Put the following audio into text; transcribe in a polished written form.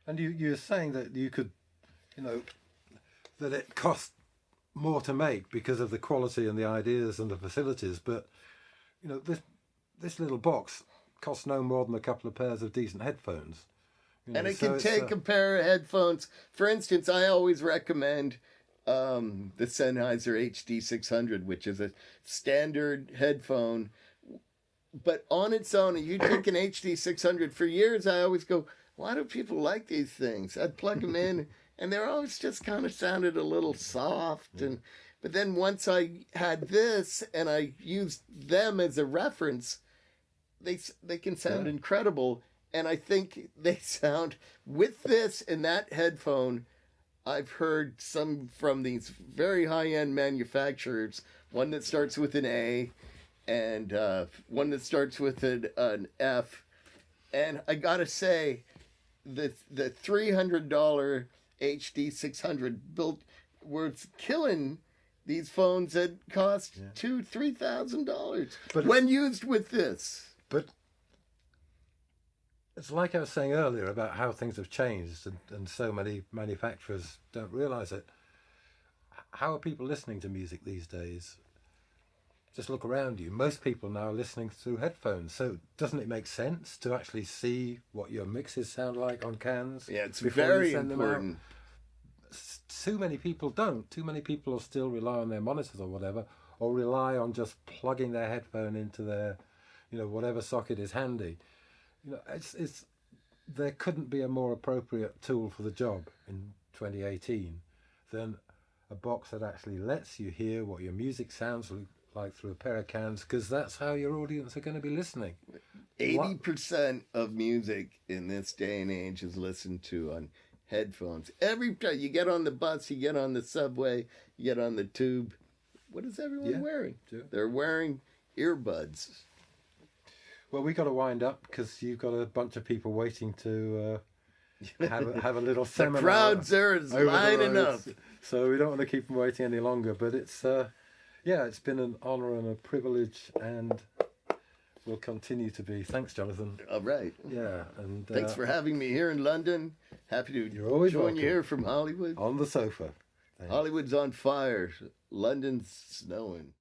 And you're saying that you could, you know, that it cost more to make because of the quality and the ideas and the facilities, but you know, this little box costs no more than a couple of pairs of decent headphones. You know, and it can take a pair of headphones. For instance, I always recommend the Sennheiser HD600, which is a standard headphone. But on its own, and you take an HD600, for years I always go, why do people like these things? I'd plug them in, and they're always just kind of sounded a little soft. But then once I had this, and I used them as a reference, they can sound incredible. And I think they sound, with this and that headphone, I've heard some from these very high-end manufacturers, one that starts with an A, and one that starts with an F. And I gotta say, the $300 HD600 built was killing these phones that cost $2,000-$3,000 when used with this. But it's like I was saying earlier about how things have changed, and so many manufacturers don't realise it. How are people listening to music these days? Just look around you. Most people now are listening through headphones. So doesn't it make sense to actually see what your mixes sound like on cans? Yeah, it's very important. Them out? Too many people don't. Too many people will still rely on their monitors or whatever, or rely on just plugging their headphone into their, you know, whatever socket is handy. You know, it's there couldn't be a more appropriate tool for the job in 2018 than a box that actually lets you hear what your music sounds like through a pair of cans, because that's how your audience are going to be listening. 80% of music in this day and age is listened to on headphones. Every time you get on the bus, you get on the subway, you get on the tube, what is everyone wearing? Sure. They're wearing earbuds. Well, we got to wind up because you've got a bunch of people waiting to have a little seminar. The crowds are lining up. So we don't want to keep them waiting any longer. But it's it's been an honour and a privilege, and will continue to be. Thanks, Jonathan. All right. Yeah, and thanks for having me here in London. Happy to join welcome. You here from Hollywood. On the sofa. Thanks. Hollywood's on fire. London's snowing.